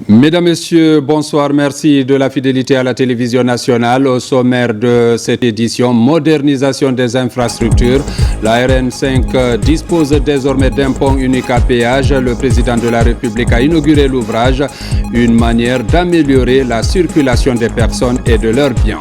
Mesdames, Messieurs, bonsoir. Merci de la fidélité à la télévision nationale. Au sommaire de cette édition, modernisation des infrastructures. La RN5 dispose désormais d'un pont unique à péage. Le président de la République a inauguré l'ouvrage, une manière d'améliorer la circulation des personnes et de leurs biens.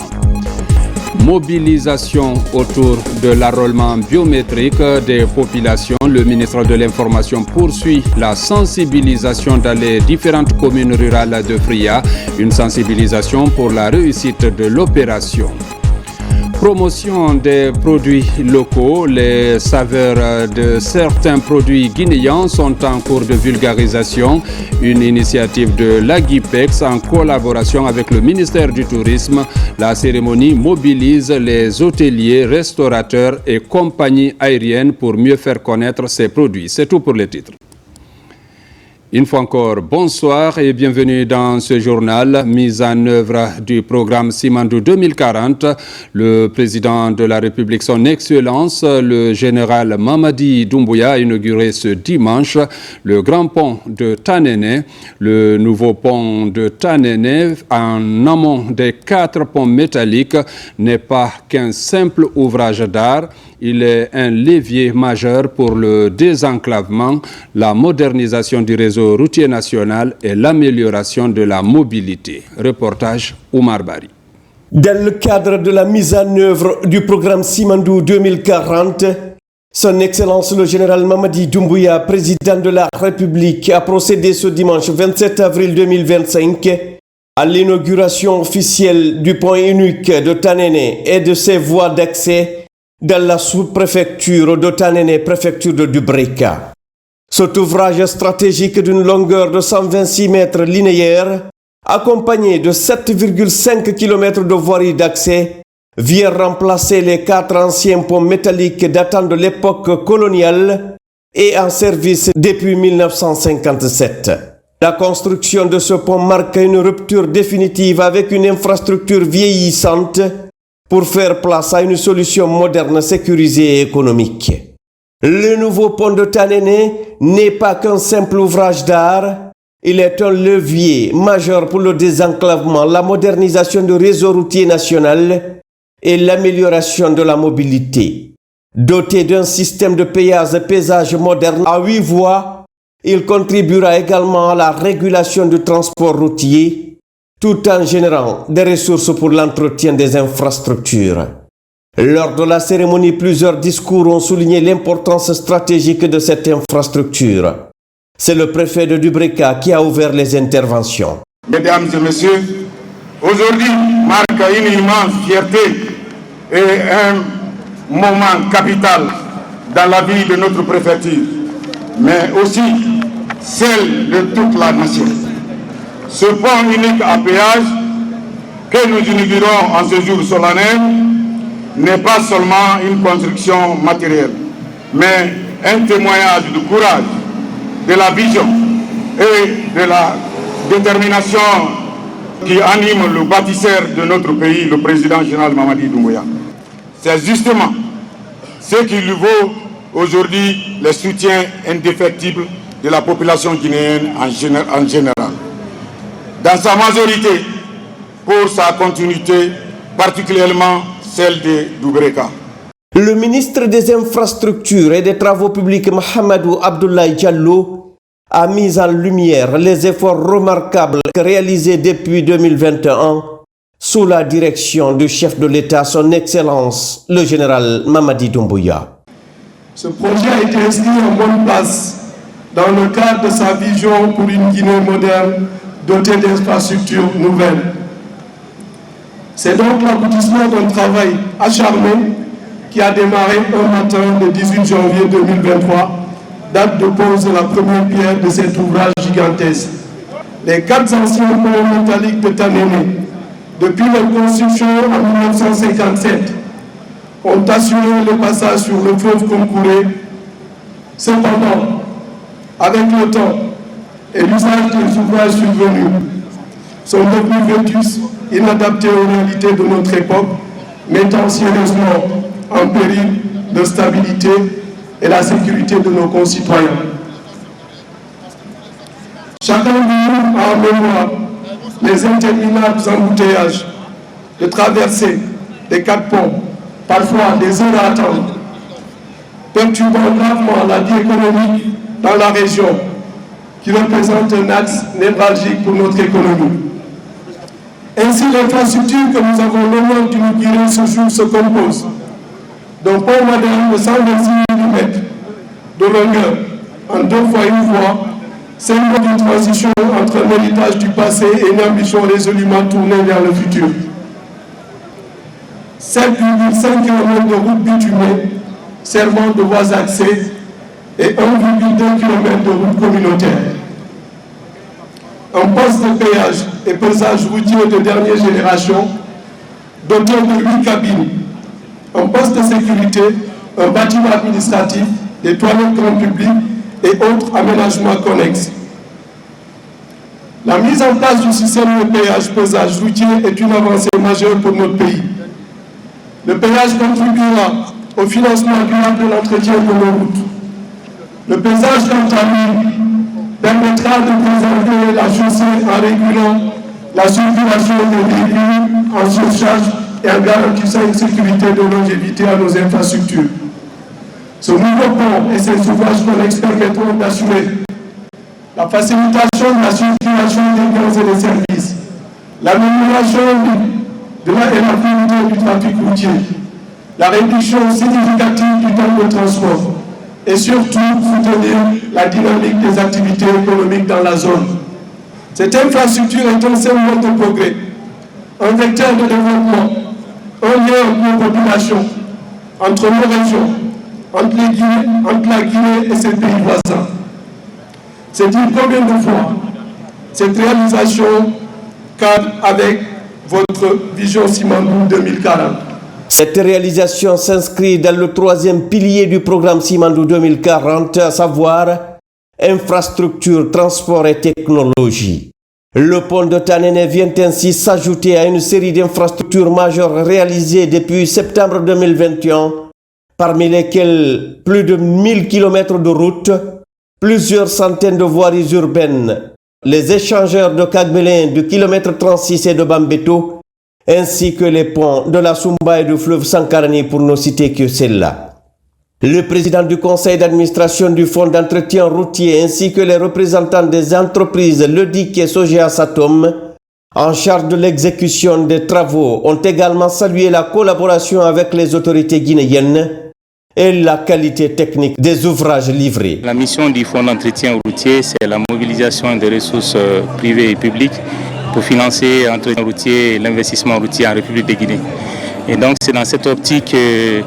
Mobilisation autour de l'enrôlement biométrique des populations. Le ministre de l'Information poursuit la sensibilisation dans les différentes communes rurales de Fria. Une sensibilisation pour la réussite de l'opération. Promotion des produits locaux. Les saveurs de certains produits guinéens sont en cours de vulgarisation. Une initiative de l'Aguipex en collaboration avec le ministère du Tourisme. La cérémonie mobilise les hôteliers, restaurateurs et compagnies aériennes pour mieux faire connaître ces produits. C'est tout pour les titres. Une fois encore, bonsoir et bienvenue dans ce journal. Mise en œuvre du programme Simandou 2040, le président de la République, son Excellence, le général Mamadi Doumbouya, a inauguré ce dimanche le grand pont de Tanene. Le nouveau pont de Tanene, en amont des 4 ponts métalliques, n'est pas qu'un simple ouvrage d'art. Il est un levier majeur pour le désenclavement, la modernisation du réseau routier national et l'amélioration de la mobilité. Reportage Oumar Bari. Dans le cadre de la mise en œuvre du programme Simandou 2040, son Excellence le général Mamadi Doumbouya, président de la République, a procédé ce dimanche 27 avril 2025 à l'inauguration officielle du pont unique de Tanene et de ses voies d'accès dans la sous-préfecture de Tanene, préfecture de Dubrika. Cet ouvrage stratégique d'une longueur de 126 mètres linéaires, accompagné de 7,5 km de voirie d'accès, vient remplacer les 4 anciens ponts métalliques datant de l'époque coloniale et en service depuis 1957. La construction de ce pont marque une rupture définitive avec une infrastructure vieillissante pour faire place à une solution moderne, sécurisée et économique. Le nouveau pont de Tanene n'est pas qu'un simple ouvrage d'art, il est un levier majeur pour le désenclavement, la modernisation du réseau routier national et l'amélioration de la mobilité. Doté d'un système de péage moderne à 8 voies, il contribuera également à la régulation du transport routier, tout en générant des ressources pour l'entretien des infrastructures. Lors de la cérémonie, plusieurs discours ont souligné l'importance stratégique de cette infrastructure. C'est le préfet de Dubrika qui a ouvert les interventions. Mesdames et messieurs, aujourd'hui marque une immense fierté et un moment capital dans la vie de notre préfecture, mais aussi celle de toute la nation. Ce pont unique à péage que nous inaugurons en ce jour solennel n'est pas seulement une construction matérielle, mais un témoignage de courage, de la vision et de la détermination qui anime le bâtisseur de notre pays, le président général Mamadi Doumbouya. C'est justement ce qui lui vaut aujourd'hui le soutien indéfectible de la population guinéenne en général. Dans sa majorité, pour sa continuité, particulièrement celle de Dubreka. Le ministre des Infrastructures et des Travaux publics, Mohamedou Abdoulaye Diallo, a mis en lumière les efforts remarquables réalisés depuis 2021 sous la direction du chef de l'État, son Excellence, le général Mamadi Doumbouya. Ce projet a été inscrit en bonne place dans le cadre de sa vision pour une Guinée moderne dotée d'infrastructures nouvelles. C'est donc l'aboutissement d'un travail acharné qui a démarré un matin le 18 janvier 2023, date de pose de la première pierre de cet ouvrage gigantesque. Les 4 anciens ponts métalliques de Tanene, depuis leur construction en 1957, ont assuré le passage sur le fleuve Concouré. Cependant, avec le temps et l'usage des ouvrages survenus, sont devenus vétustes, inadaptés aux réalités de notre époque, mettant sérieusement en péril la stabilité et la sécurité de nos concitoyens. Chacun de nous a en mémoire les interminables embouteillages, les traversées, des 4 ponts, parfois des heures à attendre, perturbant gravement la vie économique dans la région, qui représente un axe névralgique pour notre économie. Ainsi, l'infrastructure que nous avons l'honneur d'inaugurer ce jour se compose d'un pont moderne de 126 mm de longueur en 2 fois 1 voie, symbole d'une transition entre un héritage du passé et une ambition résolument tournée vers le futur. 7,5 km de route bitumée servant de voies accès et 1,2 km de route communautaire. Un poste de péage et pesage routier de dernière génération, doté de 8 cabines, un poste de sécurité, un bâtiment administratif, des toilettes grand public et autres aménagements connexes. La mise en place du système de péage-pesage routier est une avancée majeure pour notre pays. Le péage contribuera au financement durable de l'entretien de nos routes. Le pesage, quant à lui, permettra de préserver la chaussée en régulant la circulation des véhicules en surcharge et en garantissant une sécurité de longévité à nos infrastructures. Ce nouveau pont et ses ouvrages connexes permettront d'assurer la facilitation de la circulation des biens et des services, l'amélioration de la fluidité du trafic routier, la réduction significative du temps de transport et surtout soutenir la dynamique des activités économiques dans la zone. Cette infrastructure est un symbole de progrès, un vecteur de développement, un lien entre nos populations, entre nos régions, entre la Guinée et ses pays voisins. C'est dire combien de fois cette réalisation cadre avec votre vision Simandou 2040. Cette réalisation s'inscrit dans le 3e pilier du programme Simandou 2040, à savoir infrastructure, transport et technologie. Le pont de Tanene vient ainsi s'ajouter à une série d'infrastructures majeures réalisées depuis septembre 2021, parmi lesquelles plus de 1000 km de routes, plusieurs centaines de voiries urbaines, les échangeurs de Kagbelin du kilomètre 36 et de Bambeto, ainsi que les ponts de la Sumba et du fleuve Sankarani pour ne citer que celle-là. Le président du conseil d'administration du fonds d'entretien routier ainsi que les représentants des entreprises Ledic et Sogea Satom en charge de l'exécution des travaux ont également salué la collaboration avec les autorités guinéennes et la qualité technique des ouvrages livrés. La mission du fonds d'entretien routier, c'est la mobilisation des ressources privées et publiques pour financer l'entretien routier et l'investissement routier en République de Guinée. Et donc c'est dans cette optique que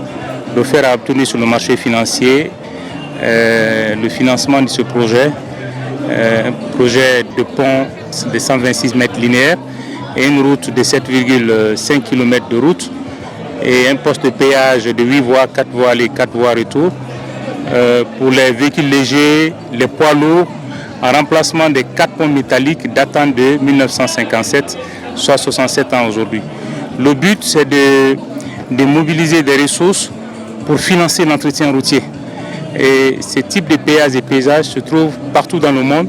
de faire obtenir sur le marché financier le financement de ce projet, un projet de pont de 126 mètres linéaires et une route de 7,5 km de route et un poste de péage de 8 voies, 4 voies aller, 4 voies retour pour les véhicules légers, les poids lourds, en remplacement des 4 ponts métalliques datant de 1957, soit 67 ans aujourd'hui. Le but, c'est de mobiliser des ressources pour financer l'entretien routier. Et ce type de péage et paysage se trouve partout dans le monde.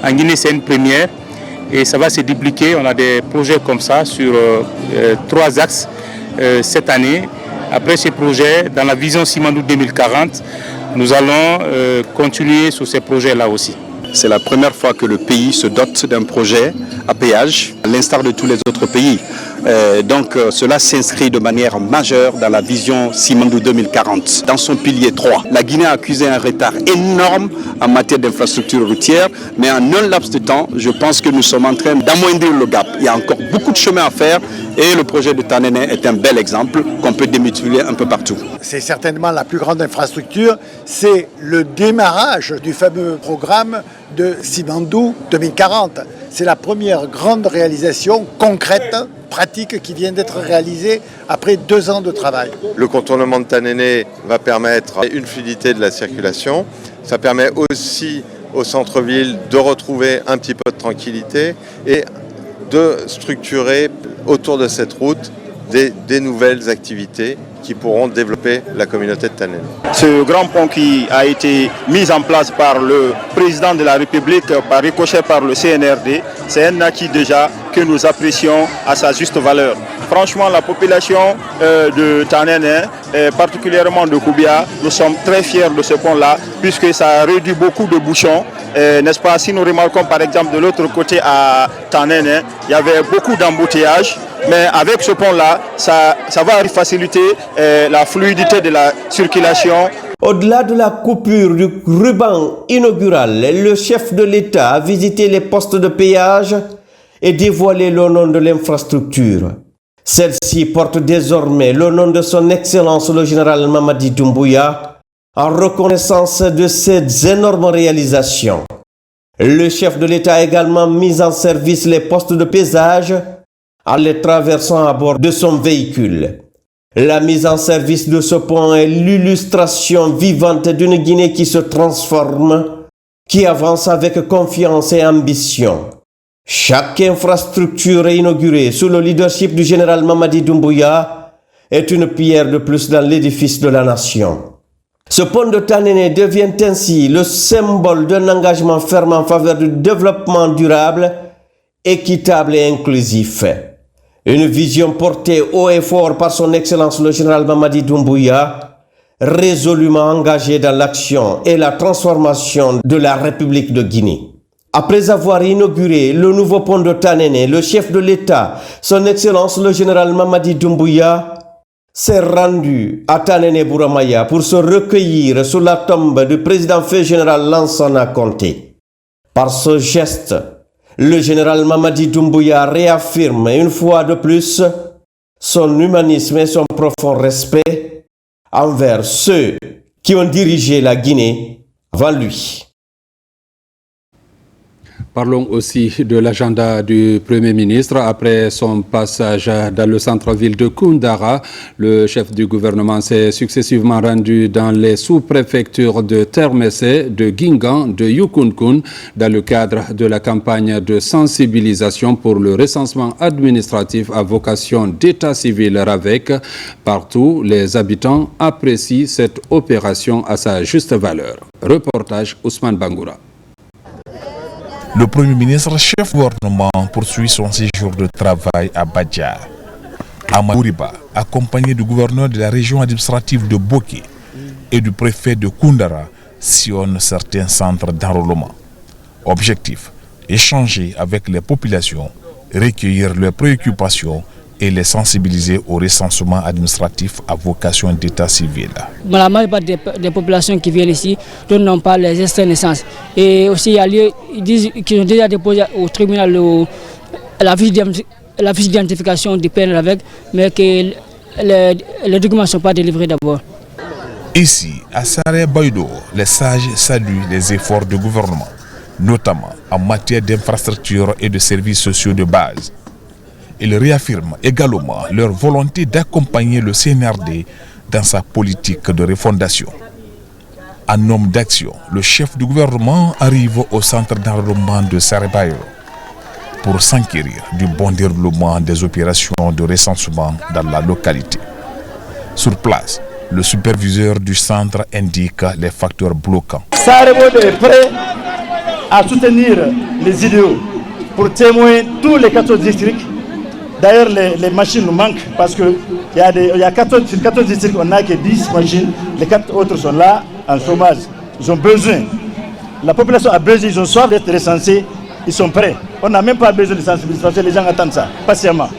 En Guinée, c'est une première et ça va se dupliquer. On a des projets comme ça sur 3 axes cette année. Après ces projets, dans la vision Simandou 2040, nous allons continuer sur ces projets-là aussi. C'est la première fois que le pays se dote d'un projet à péage, à l'instar de tous les autres pays. Donc cela s'inscrit de manière majeure dans la vision Simandou 2040. Dans son pilier 3, la Guinée a accusé un retard énorme en matière d'infrastructure routière, mais en un laps de temps, je pense que nous sommes en train d'amoindrir le gap. Il y a encore beaucoup de chemin à faire et le projet de Tanene est un bel exemple qu'on peut démultiplier un peu partout. C'est certainement la plus grande infrastructure, c'est le démarrage du fameux programme de Simandou 2040. C'est la première grande réalisation concrète, pratique, qui vient d'être réalisée après 2 ans de travail. Le contournement de Tanene va permettre une fluidité de la circulation. Ça permet aussi au centre-ville de retrouver un petit peu de tranquillité et de structurer autour de cette route des nouvelles activités qui pourront développer la communauté de Tanene. Ce grand pont qui a été mis en place par le président de la République, par ricochet par le CNRD, c'est un acquis déjà que nous apprécions à sa juste valeur. Franchement, la population de Tanene, particulièrement de Koubia, nous sommes très fiers de ce pont-là, puisque ça a réduit beaucoup de bouchons. N'est-ce pas? Si nous remarquons par exemple de l'autre côté à Tanene, il y avait beaucoup d'embouteillages, mais avec ce pont-là, ça va faciliter la fluidité de la circulation. Au-delà de la coupure du ruban inaugural, le chef de l'État a visité les postes de péage et dévoilé le nom de l'infrastructure. Celle-ci porte désormais le nom de son Excellence le général Mamadi Doumbouya en reconnaissance de ces énormes réalisations. Le chef de l'État a également mis en service les postes de péage en les traversant à bord de son véhicule. La mise en service de ce pont est l'illustration vivante d'une Guinée qui se transforme, qui avance avec confiance et ambition. Chaque infrastructure inaugurée sous le leadership du général Mamadi Doumbouya est une pierre de plus dans l'édifice de la nation. Ce pont de Tanene devient ainsi le symbole d'un engagement ferme en faveur du développement durable, équitable et inclusif. Une vision portée haut et fort par son Excellence le général Mamadi Doumbouya, résolument engagé dans l'action et la transformation de la République de Guinée. Après avoir inauguré le nouveau pont de Tanene, le chef de l'État, son Excellence le général Mamadi Doumbouya, s'est rendu à Tanene Bouramaya pour se recueillir sous la tombe du président fait général Lansana Conté. Par ce geste, le général Mamadi Doumbouya réaffirme une fois de plus son humanisme et son profond respect envers ceux qui ont dirigé la Guinée avant lui. Parlons aussi de l'agenda du Premier ministre. Après son passage dans le centre-ville de Koundara, le chef du gouvernement s'est successivement rendu dans les sous-préfectures de Termessé, de Guingamp, de Yukunkun, dans le cadre de la campagne de sensibilisation pour le recensement administratif à vocation d'état civil RAVEC. Partout, les habitants apprécient cette opération à sa juste valeur. Reportage Ousmane Bangoura. Le Premier ministre, chef du gouvernement, poursuit son séjour de travail à Badjar. Amaouriba, accompagné du gouverneur de la région administrative de Boké et du préfet de Koundara, sillonne certains centres d'enrôlement. Objectif, échanger avec les populations, recueillir leurs préoccupations et les sensibiliser au recensement administratif à vocation d'état civil. La majeure des populations qui viennent ici n'ont pas les extraits de naissance. Et aussi, ils disent qu'ils ont déjà déposé au tribunal la fiche d'identification du père avec, mais que les documents ne sont pas délivrés d'abord. Ici, à Saré Baïdo, les sages saluent les efforts du gouvernement, notamment en matière d'infrastructures et de services sociaux de base. Ils réaffirment également leur volonté d'accompagner le CNRD dans sa politique de refondation. En homme d'action, le chef du gouvernement arrive au centre d'enrôlement de Sarebayo pour s'enquérir du bon déroulement des opérations de recensement dans la localité. Sur place, le superviseur du centre indique les facteurs bloquants. Sarebayo est prêt à soutenir les idéaux pour témoigner tous les 14 districts. D'ailleurs, les machines nous manquent parce qu'il y a 14 districts, on n'a que 10 machines. Les 4 autres sont là en chômage. Ils ont besoin. La population a besoin, ils ont soif d'être recensés. Ils sont prêts. On n'a même pas besoin de sensibiliser parce que les gens attendent ça, patiemment.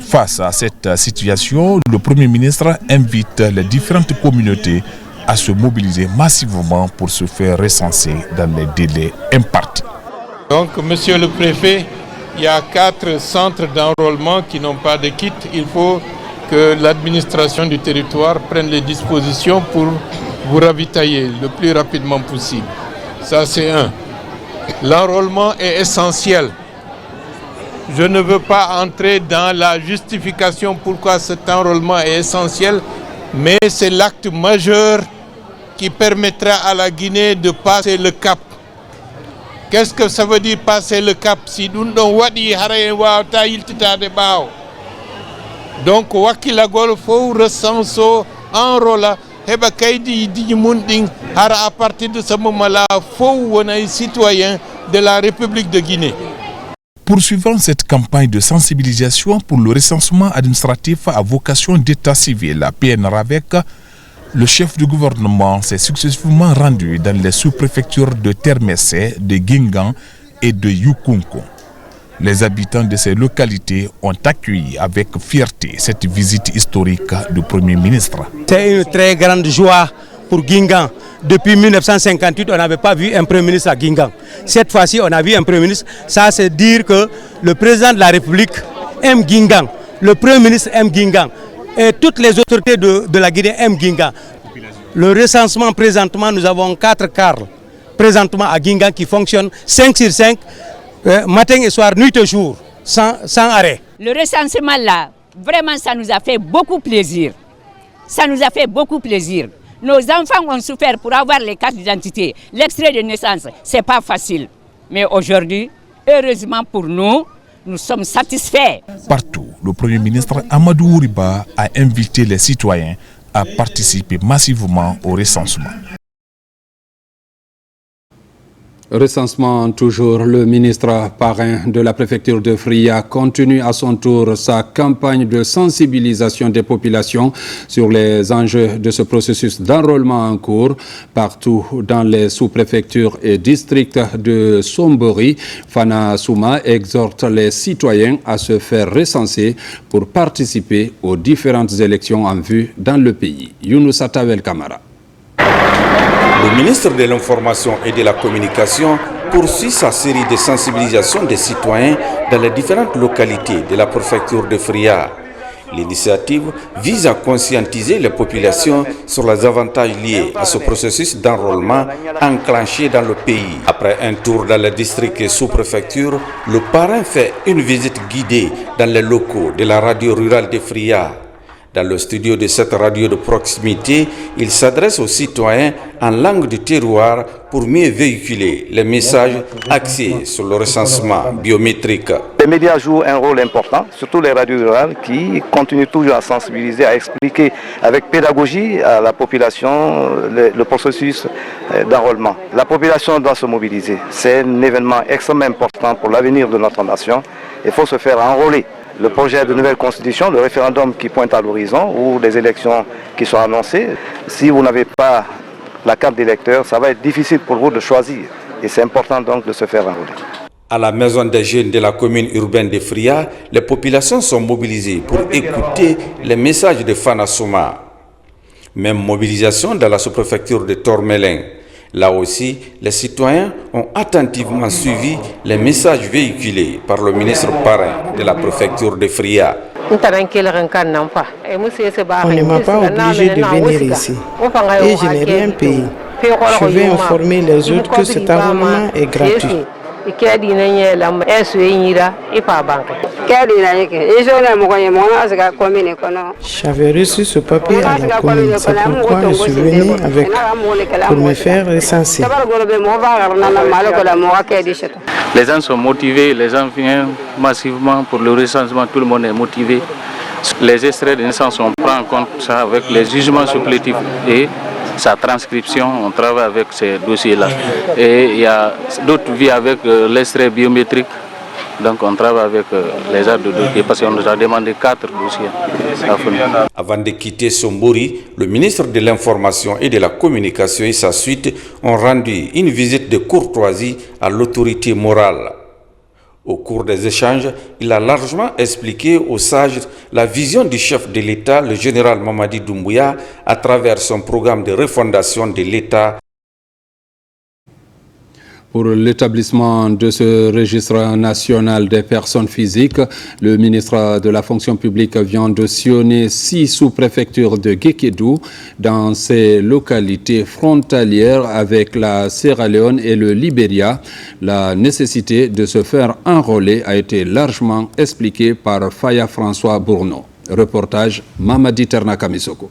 Face à cette situation, le Premier ministre invite les différentes communautés à se mobiliser massivement pour se faire recenser dans les délais impartis. Donc, monsieur le préfet, il y a 4 centres d'enrôlement qui n'ont pas de kit. Il faut que l'administration du territoire prenne les dispositions pour vous ravitailler le plus rapidement possible. Ça, c'est un. L'enrôlement est essentiel. Je ne veux pas entrer dans la justification pourquoi cet enrôlement est essentiel, mais c'est l'acte majeur qui permettra à la Guinée de passer le cap. Qu'est-ce que ça veut dire passer le cap? Si nous n'avons pas dit Donc wakilagol faut recenso enrola heba kaydi di munding hara à partir de ce moment-là faut wona citoyen de la République de Guinée. Poursuivant cette campagne de sensibilisation pour le recensement administratif à vocation d'état civil, la PNRAVEC, le chef du gouvernement s'est successivement rendu dans les sous-préfectures de Termessé, de Guingamp et de Yukunko. Les habitants de ces localités ont accueilli avec fierté cette visite historique du Premier ministre. C'est une très grande joie pour Guingamp. Depuis 1958, on n'avait pas vu un Premier ministre à Guingamp. Cette fois-ci, on a vu un Premier ministre. Ça, c'est dire que le président de la République aime Guingamp, le Premier ministre aime Guingamp, et toutes les autorités de la Guinée aiment Guingamp. Le recensement, présentement, nous avons 4 cars présentement à Guingamp qui fonctionnent 5 sur 5, matin et soir, nuit et jour, sans arrêt. Le recensement là, vraiment ça nous a fait beaucoup plaisir. Ça nous a fait beaucoup plaisir. Nos enfants ont souffert pour avoir les cartes d'identité, l'extrait de naissance, c'est pas facile. Mais aujourd'hui, heureusement pour nous, nous sommes satisfaits. Partout, le Premier ministre Amadou Ouriba a invité les citoyens à participer massivement au recensement. Recensement toujours, le ministre parrain de la préfecture de Fria continue à son tour sa campagne de sensibilisation des populations sur les enjeux de ce processus d'enrôlement en cours. Partout dans les sous-préfectures et districts de Sombori, Fana Souma exhorte les citoyens à se faire recenser pour participer aux différentes élections en vue dans le pays. Younous Atawel Kamara. Le ministre de l'Information et de la Communication poursuit sa série de sensibilisation des citoyens dans les différentes localités de la préfecture de Fria. L'initiative vise à conscientiser les populations sur les avantages liés à ce processus d'enrôlement enclenché dans le pays. Après un tour dans les districts et sous-préfectures, le parrain fait une visite guidée dans les locaux de la radio rurale de Fria. Dans le studio de cette radio de proximité, il s'adresse aux citoyens en langue du terroir pour mieux véhiculer les messages axés sur le recensement biométrique. Les médias jouent un rôle important, surtout les radios rurales qui continuent toujours à sensibiliser, à expliquer avec pédagogie à la population le processus d'enrôlement. La population doit se mobiliser. C'est un événement extrêmement important pour l'avenir de notre nation. Il faut se faire enrôler. Le projet de nouvelle constitution, le référendum qui pointe à l'horizon ou les élections qui sont annoncées, si vous n'avez pas la carte d'électeur, ça va être difficile pour vous de choisir. Et c'est important donc de se faire enrôler. À la maison des jeunes de la commune urbaine de Fria, les populations sont mobilisées pour écouter les messages de Fana Souma. Même mobilisation dans la sous-préfecture de Tormelin. Là aussi, les citoyens ont attentivement suivi les messages véhiculés par le ministre parrain de la préfecture de Fria. On ne m'a pas obligé de venir ici et je n'ai rien payé. Je vais informer les autres que cet enrôlement est gratuit. J'avais reçu ce papier à la commune, c'est pourquoi je suis venu avec pour me faire recenser. Les gens sont motivés, les gens viennent massivement pour le recensement, tout le monde est motivé. Les extraits de naissance, on prend en compte ça avec les jugements supplétifs et sa transcription, on travaille avec ces dossiers-là. Et il y a d'autres vies avec l'extrait biométrique. Donc on travaille avec les arts de dossiers parce qu'on nous a demandé 4 dossiers. Avant de quitter Sombori, le ministre de l'Information et de la Communication et sa suite ont rendu une visite de courtoisie à l'autorité morale. Au cours des échanges, il a largement expliqué aux sages la vision du chef de l'État, le général Mamadi Doumbouya, à travers son programme de refondation de l'État. Pour l'établissement de ce registre national des personnes physiques, le ministre de la fonction publique vient de sillonner 6 sous-préfectures de Guékédou dans ces localités frontalières avec la Sierra Leone et le Libéria. La nécessité de se faire enrôler a été largement expliquée par Faya François Bourneau. Reportage Mamadi Ternakamisoko.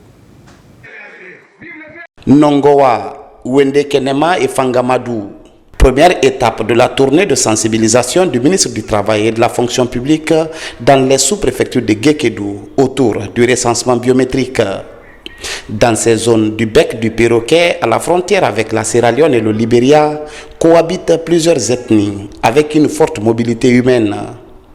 Nongoa, Wende Kenema et Fangamadou. Première étape de la tournée de sensibilisation du ministre du Travail et de la Fonction publique dans les sous-préfectures de Guékédou autour du recensement biométrique. Dans ces zones du bec du Perroquet, à la frontière avec la Sierra Leone et le Libéria, cohabitent plusieurs ethnies avec une forte mobilité humaine.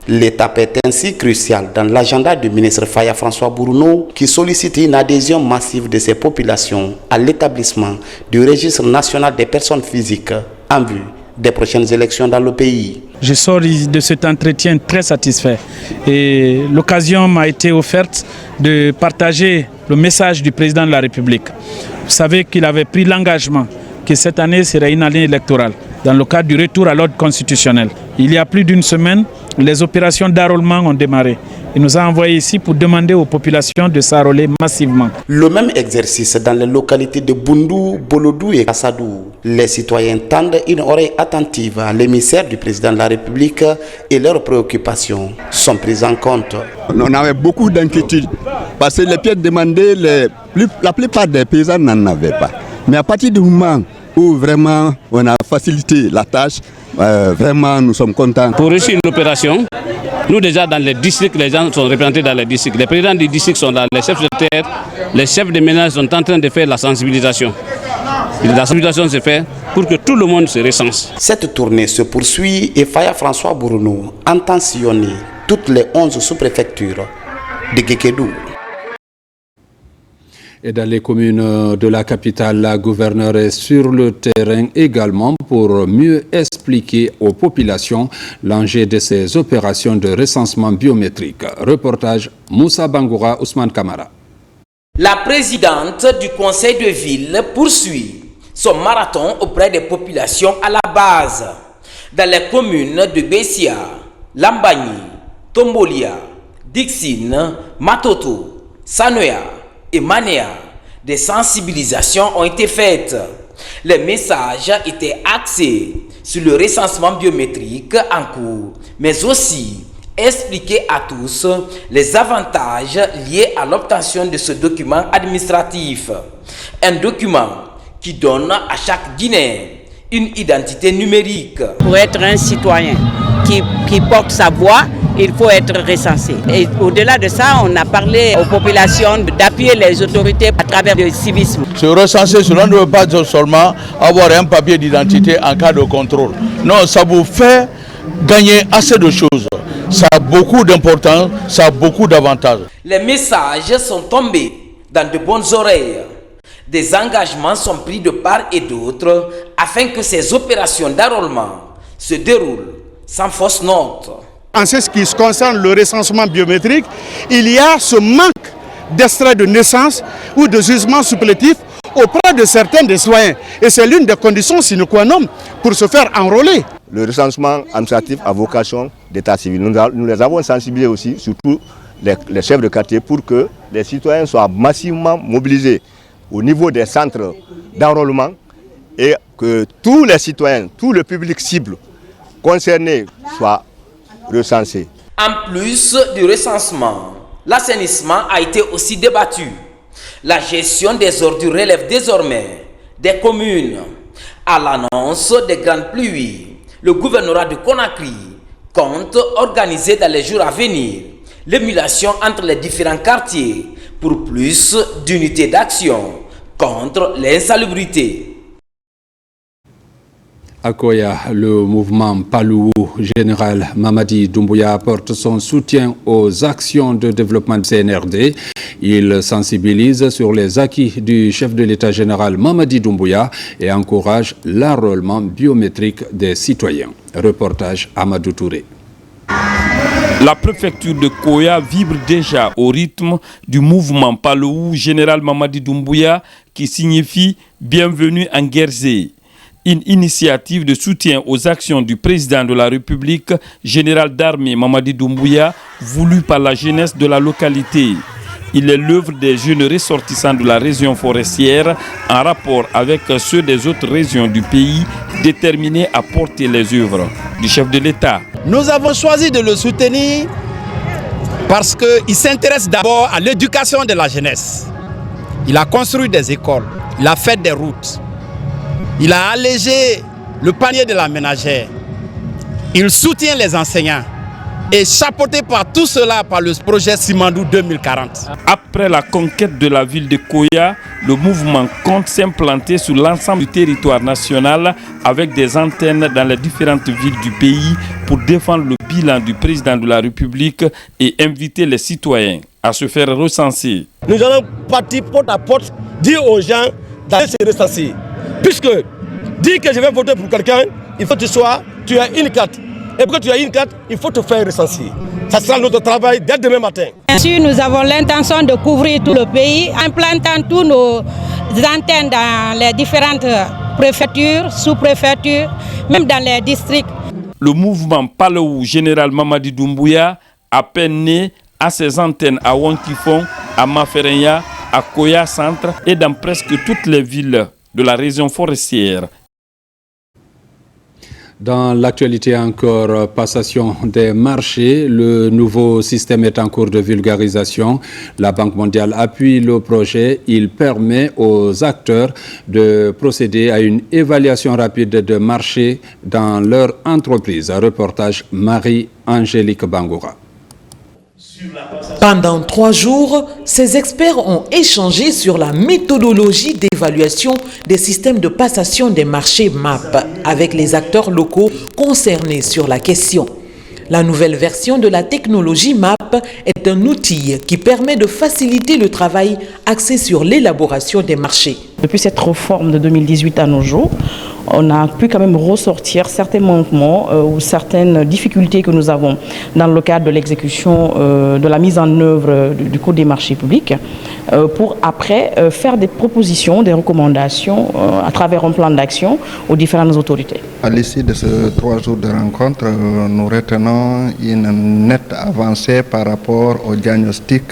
L'étape est ainsi cruciale dans l'agenda du ministre Faya François Bourounou qui sollicite une adhésion massive de ces populations à l'établissement du registre national des personnes physiques en vue des prochaines élections dans le pays. Je sors de cet entretien très satisfait et l'occasion m'a été offerte de partager le message du président de la République. Vous savez qu'il avait pris l'engagement que cette année serait une année électorale dans le cadre du retour à l'ordre constitutionnel. Il y a plus d'une semaine, les opérations d'enrôlement ont démarré. Il nous a envoyés ici pour demander aux populations de s'enrôler massivement. Le même exercice dans les localités de Boundou, Bolodou et Kassadou. Les citoyens tendent une oreille attentive à l'émissaire du président de la République et leurs préoccupations sont prises en compte. On avait beaucoup d'inquiétudes parce que les pièces demandées, la plupart des paysans n'en avaient pas. Mais à partir du moment où vraiment on a facilité la tâche, vraiment nous sommes contents. Pour réussir l'opération, nous déjà dans les districts, les gens sont représentés dans les districts. Les présidents du district sont là, les chefs de terre, les chefs de ménage sont en train de faire la sensibilisation. Et la sensibilisation se fait pour que tout le monde se recense. Cette tournée se poursuit et Faya François Bourounou entend sillonner toutes les 11 sous-préfectures de Guékédou. Et dans les communes de la capitale, la gouverneure est sur le terrain également pour mieux expliquer aux populations l'enjeu de ces opérations de recensement biométrique. Reportage Moussa Bangoura, Ousmane Kamara. La présidente du conseil de ville poursuit son marathon auprès des populations à la base. Dans les communes de Bessia, Lambagni, Tombolia, Dixine, Matoto, Sanoya et Manéa, des sensibilisations ont été faites. Les messages étaient axés sur le recensement biométrique en cours, mais aussi expliquer à tous les avantages liés à l'obtention de ce document administratif. Un document qui donne à chaque Guinéen une identité numérique. Pour être un citoyen qui porte sa voix, il faut être recensé. Et au-delà de ça, on a parlé aux populations d'appuyer les autorités à travers le civisme. Se recenser, cela ne veut pas seulement avoir un papier d'identité en cas de contrôle. Non, ça vous fait gagner assez de choses. Ça a beaucoup d'importance, ça a beaucoup d'avantages. Les messages sont tombés dans de bonnes oreilles. Des engagements sont pris de part et d'autre afin que ces opérations d'enrôlement se déroulent sans fausse note. En ce qui concerne le recensement biométrique, il y a ce manque d'extrait de naissance ou de jugement supplétif auprès de certains des citoyens. Et c'est l'une des conditions sine qua non pour se faire enrôler. Le recensement administratif a vocation d'état civil. Nous les avons sensibilisés aussi, surtout les chefs de quartier, pour que les citoyens soient massivement mobilisés au niveau des centres d'enrôlement et que tous les citoyens, tout le public cible concerné soient recensés. En plus du recensement, l'assainissement a été aussi débattu. La gestion des ordures relève désormais des communes. À l'annonce des grandes pluies, le gouvernorat de Conakry compte organiser dans les jours à venir l'émulation entre les différents quartiers pour plus d'unités d'action contre l'insalubrité. À Koya, le mouvement Palou général Mamadi Doumbouya apporte son soutien aux actions de développement du CNRD. Il sensibilise sur les acquis du chef de l'État général Mamadi Doumbouya et encourage l'enrôlement biométrique des citoyens. Reportage Amadou Touré. La préfecture de Koya vibre déjà au rythme du mouvement Palou général Mamadi Doumbouya qui signifie bienvenue en Guérzé. Une initiative de soutien aux actions du président de la République, général d'armée Mamadi Doumbouya, voulue par la jeunesse de la localité. Il est l'œuvre des jeunes ressortissants de la région forestière en rapport avec ceux des autres régions du pays déterminés à porter les œuvres du chef de l'État. Nous avons choisi de le soutenir parce qu'il s'intéresse d'abord à l'éducation de la jeunesse. Il a construit des écoles, il a fait des routes. Il a allégé le panier de la ménagère. Il soutient les enseignants et chapeauté par tout cela par le projet Simandou 2040. Après la conquête de la ville de Koya, le mouvement compte s'implanter sur l'ensemble du territoire national avec des antennes dans les différentes villes du pays pour défendre le bilan du président de la République et inviter les citoyens à se faire recenser. Nous allons partir porte à porte, dire aux gens d'aller se recenser. Puisque dire que je vais voter pour quelqu'un, il faut que tu as une carte. Et pour que tu aies une carte, il faut te faire recenser. Ça sera notre travail dès demain matin. Bien sûr, nous avons l'intention de couvrir tout le pays, implantant tous nos antennes dans les différentes préfectures, sous-préfectures, même dans les districts. Le mouvement Palou Général Mamadi Doumbouya a peine né à ses antennes à Wankifon, à Maferenya, à Koya Centre et dans presque toutes les villes de la région forestière. Dans l'actualité encore, passation des marchés, le nouveau système est en cours de vulgarisation. La Banque mondiale appuie le projet. Il permet aux acteurs de procéder à une évaluation rapide de marché dans leur entreprise. Reportage Marie-Angélique Bangoura. Pendant 3 jours, ces experts ont échangé sur la méthodologie d'évaluation des systèmes de passation des marchés MAP avec les acteurs locaux concernés sur la question. La nouvelle version de la technologie MAP est un outil qui permet de faciliter le travail axé sur l'élaboration des marchés. Depuis cette réforme de 2018 à nos jours, on a pu quand même ressortir certains manquements ou certaines difficultés que nous avons dans le cadre de l'exécution de la mise en œuvre du Code des marchés publics pour après faire des propositions, des recommandations à travers un plan d'action aux différentes autorités. À l'issue de ces 3 jours de rencontre, nous retenons une nette avancée par rapport au diagnostic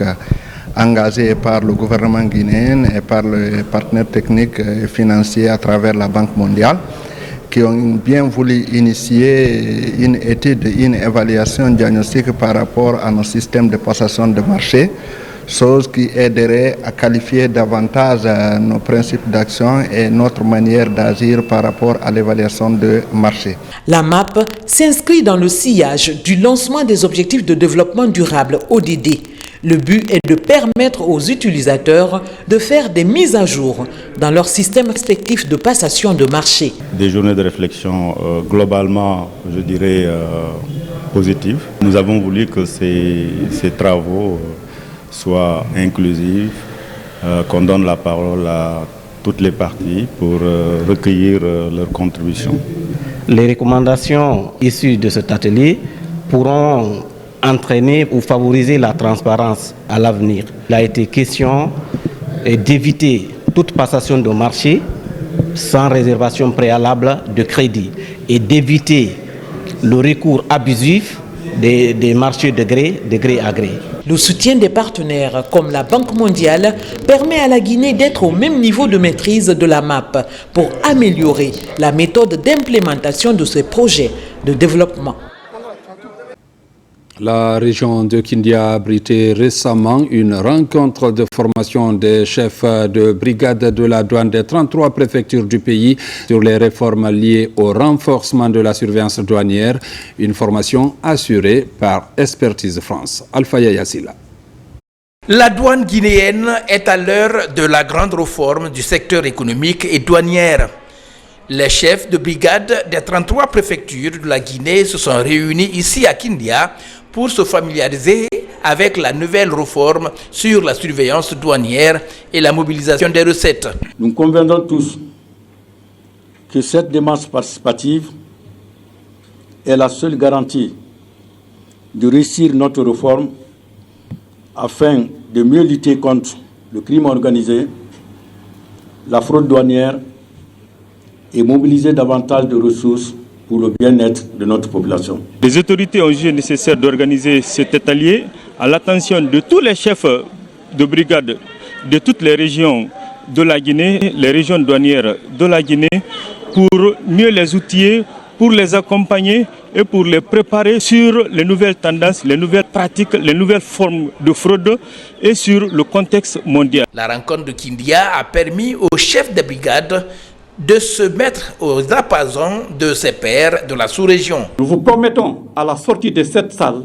engagé par le gouvernement guinéen et par les partenaires techniques et financiers à travers la Banque mondiale, qui ont bien voulu initier une étude, une évaluation diagnostique par rapport à nos systèmes de passation de marché, chose qui aiderait à qualifier davantage nos principes d'action et notre manière d'agir par rapport à l'évaluation de marché. La MAP s'inscrit dans le sillage du lancement des objectifs de développement durable ODD. Le but est de permettre aux utilisateurs de faire des mises à jour dans leur système respectif de passation de marché. Des journées de réflexion globalement, je dirais, positives. Nous avons voulu que ces travaux soient inclusifs, qu'on donne la parole à toutes les parties pour recueillir leurs contributions. Les recommandations issues de cet atelier pourront entraîner ou favoriser la transparence à l'avenir. Il a été question d'éviter toute passation de marché sans réservation préalable de crédit et d'éviter le recours abusif des marchés de gré à gré. Le soutien des partenaires comme la Banque mondiale permet à la Guinée d'être au même niveau de maîtrise de la MAP pour améliorer la méthode d'implémentation de ces projets de développement. La région de Kindia a abrité récemment une rencontre de formation des chefs de brigade de la douane des 33 préfectures du pays sur les réformes liées au renforcement de la surveillance douanière, une formation assurée par Expertise France. Alpha Yassila. La douane guinéenne est à l'heure de la grande réforme du secteur économique et douanière. Les chefs de brigade des 33 préfectures de la Guinée se sont réunis ici à Kindia pour se familiariser avec la nouvelle réforme sur la surveillance douanière et la mobilisation des recettes. Nous conviendrons tous que cette démarche participative est la seule garantie de réussir notre réforme afin de mieux lutter contre le crime organisé, la fraude douanière et mobiliser davantage de ressources pour le bien-être de notre population. Les autorités ont jugé nécessaire d'organiser cet atelier à l'attention de tous les chefs de brigade de toutes les régions de la Guinée, les régions douanières de la Guinée, pour mieux les outiller, pour les accompagner et pour les préparer sur les nouvelles tendances, les nouvelles pratiques, les nouvelles formes de fraude et sur le contexte mondial. La rencontre de Kindia a permis aux chefs de brigade de se mettre aux diapasons de ses pairs de la sous-région. Nous vous promettons à la sortie de cette salle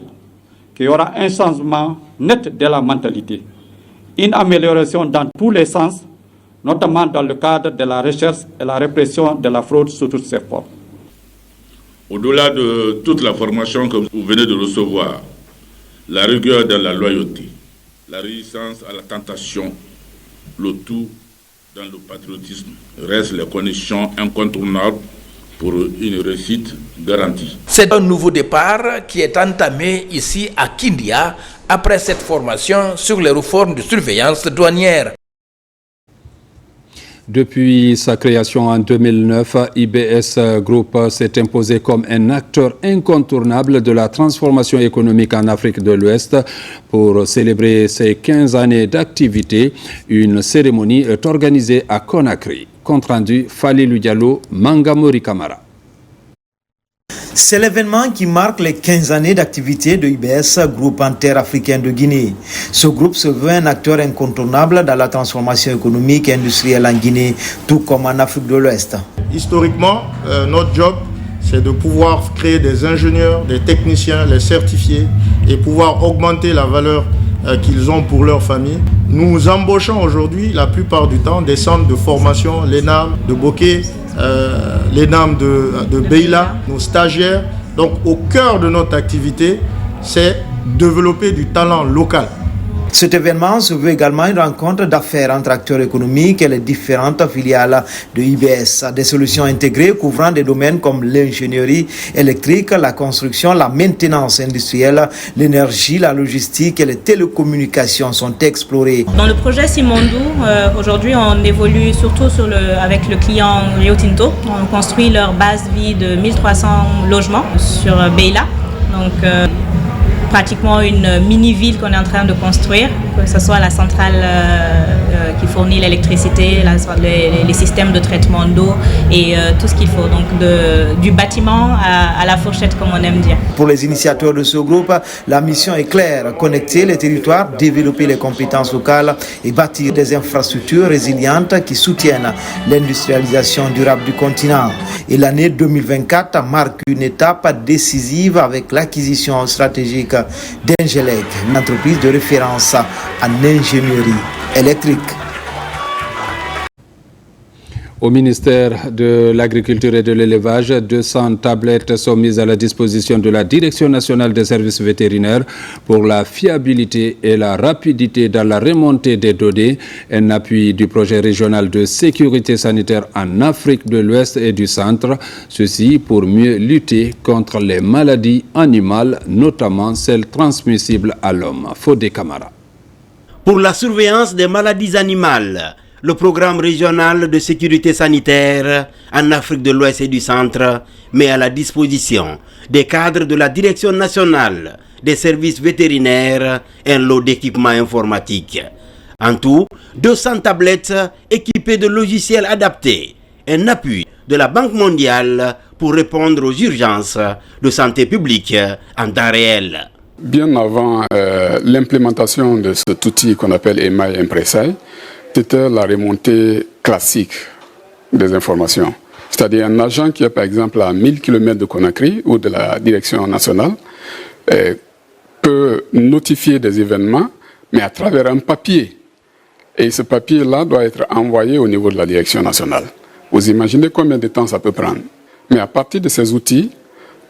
qu'il y aura un changement net de la mentalité, une amélioration dans tous les sens, notamment dans le cadre de la recherche et la répression de la fraude sous toutes ses formes. Au-delà de toute la formation que vous venez de recevoir, la rigueur de la loyauté, la résistance à la tentation, le tout dans le patriotisme, restent les conditions incontournables pour une réussite garantie. C'est un nouveau départ qui est entamé ici à Kindia après cette formation sur les réformes de surveillance douanière. Depuis sa création en 2009, IBS Group s'est imposé comme un acteur incontournable de la transformation économique en Afrique de l'Ouest. Pour célébrer ses 15 années d'activité, une cérémonie est organisée à Conakry. Compte rendu, Falilou Diallo, Mangamori Kamara. C'est l'événement qui marque les 15 années d'activité de IBS, groupe interafricain de Guinée. Ce groupe se veut un acteur incontournable dans la transformation économique et industrielle en Guinée, tout comme en Afrique de l'Ouest. Historiquement, notre job, c'est de pouvoir créer des ingénieurs, des techniciens, les certifier et pouvoir augmenter la valeur qu'ils ont pour leur famille. Nous embauchons aujourd'hui, la plupart du temps, des centres de formation, l'ENAM de Bokeh, l'ENAM de Beila, nos stagiaires. Donc au cœur de notre activité, c'est développer du talent local. Cet événement se veut également une rencontre d'affaires entre acteurs économiques et les différentes filiales de IBS. Des solutions intégrées couvrant des domaines comme l'ingénierie électrique, la construction, la maintenance industrielle, l'énergie, la logistique et les télécommunications sont explorées. Dans le projet Simandou, aujourd'hui on évolue surtout avec le client Rio Tinto. On construit leur base vie de 1300 logements sur Beila. Donc, pratiquement une mini-ville qu'on est en train de construire, que ce soit la centrale qui fournit l'électricité, les systèmes de traitement d'eau et tout ce qu'il faut. Donc du bâtiment à la fourchette, comme on aime dire. Pour les initiateurs de ce groupe, la mission est claire, connecter les territoires, développer les compétences locales et bâtir des infrastructures résilientes qui soutiennent l'industrialisation durable du continent. Et l'année 2024 marque une étape décisive avec l'acquisition stratégique d'Engelec, une entreprise de référence en ingénierie électrique. Au ministère de l'Agriculture et de l'Élevage, 200 tablettes sont mises à la disposition de la Direction nationale des services vétérinaires pour la fiabilité et la rapidité dans la remontée des données, un appui du projet régional de sécurité sanitaire en Afrique de l'Ouest et du Centre, ceci pour mieux lutter contre les maladies animales, notamment celles transmissibles à l'homme. Fodé Camara. Pour la surveillance des maladies animales, le programme régional de sécurité sanitaire en Afrique de l'Ouest et du Centre met à la disposition des cadres de la Direction nationale des services vétérinaires un lot d'équipements informatiques. En tout, 200 tablettes équipées de logiciels adaptés, un appui de la Banque mondiale pour répondre aux urgences de santé publique en temps réel. Bien avant l'implémentation de cet outil qu'on appelle EMAI Impresai, c'était la remontée classique des informations. C'est-à-dire un agent qui est par exemple à 1000 km de Conakry ou de la direction nationale peut notifier des événements, mais à travers un papier. Et ce papier-là doit être envoyé au niveau de la direction nationale. Vous imaginez combien de temps ça peut prendre. Mais à partir de ces outils,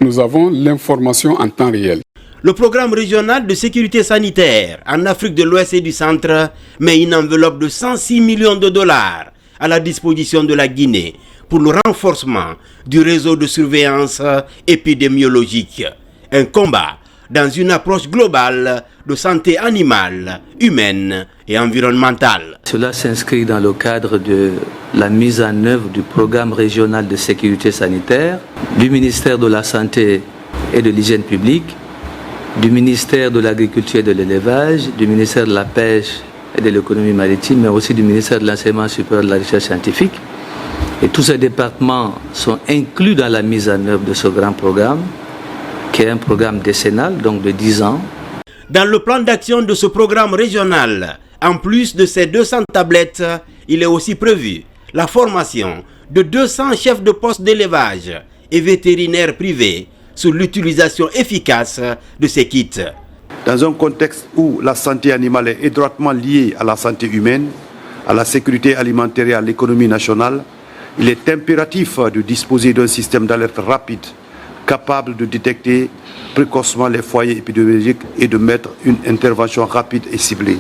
nous avons l'information en temps réel. Le programme régional de sécurité sanitaire en Afrique de l'Ouest et du Centre met une enveloppe de 106 millions de dollars à la disposition de la Guinée pour le renforcement du réseau de surveillance épidémiologique. Un combat dans une approche globale de santé animale, humaine et environnementale. Cela s'inscrit dans le cadre de la mise en œuvre du programme régional de sécurité sanitaire du ministère de la Santé et de l'Hygiène publique, du ministère de l'Agriculture et de l'Élevage, du ministère de la Pêche et de l'Économie maritime, mais aussi du ministère de l'Enseignement supérieur et de la Recherche scientifique. Et tous ces départements sont inclus dans la mise en œuvre de ce grand programme, qui est un programme décennal, donc de 10 ans. Dans le plan d'action de ce programme régional, en plus de ces 200 tablettes, il est aussi prévu la formation de 200 chefs de poste d'élevage et vétérinaires privés sur l'utilisation efficace de ces kits. Dans un contexte où la santé animale est étroitement liée à la santé humaine, à la sécurité alimentaire et à l'économie nationale, il est impératif de disposer d'un système d'alerte rapide, capable de détecter précocement les foyers épidémiologiques et de mettre une intervention rapide et ciblée.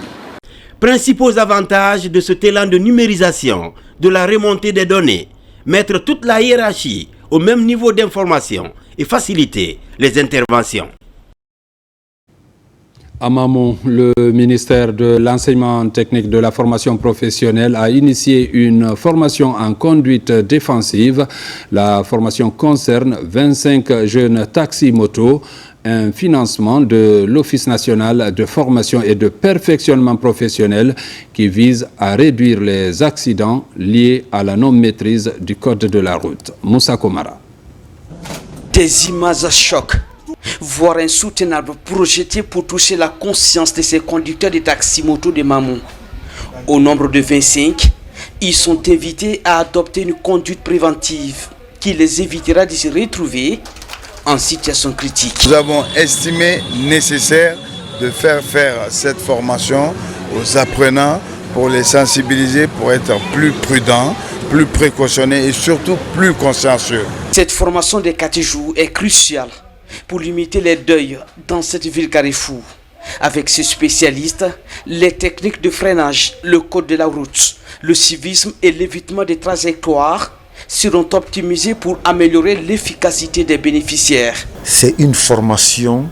Principaux avantages de cet élan de numérisation, de la remontée des données, mettre toute la hiérarchie au même niveau d'information et faciliter les interventions. À Mamon, le ministère de l'Enseignement technique de la formation professionnelle a initié une formation en conduite défensive. La formation concerne 25 jeunes taxi-motos, un financement de l'Office national de formation et de perfectionnement professionnel qui vise à réduire les accidents liés à la non-maîtrise du code de la route. Moussa Komara. Des images à choc, voire insoutenables projetées pour toucher la conscience de ces conducteurs de taxi-moto de Mamon. Au nombre de 25, ils sont invités à adopter une conduite préventive qui les évitera de se retrouver en situation critique. Nous avons estimé nécessaire de faire cette formation aux apprenants pour les sensibiliser, pour être plus prudents, plus précautionnés et surtout plus consciencieux. Cette formation de 4 jours est cruciale pour limiter les deuils dans cette ville carrefour. Avec ces spécialistes, les techniques de freinage, le code de la route, le civisme et l'évitement des trajectoires seront optimisés pour améliorer l'efficacité des bénéficiaires. C'est une formation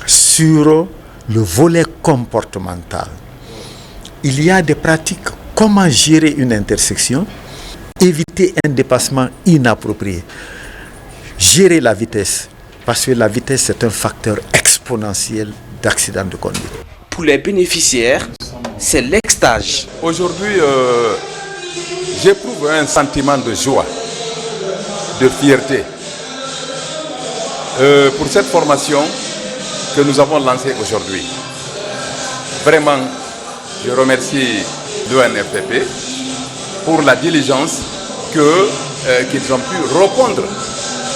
sur le volet comportemental. Il y a des pratiques, comment gérer une intersection, éviter un dépassement inapproprié, gérer la vitesse, parce que la vitesse est un facteur exponentiel d'accidents de conduite. Pour les bénéficiaires, c'est l'extage. Aujourd'hui, j'éprouve un sentiment de joie, de fierté pour cette formation que nous avons lancée aujourd'hui. Vraiment, je remercie l'ONFPP pour la diligence qu'ils ont pu répondre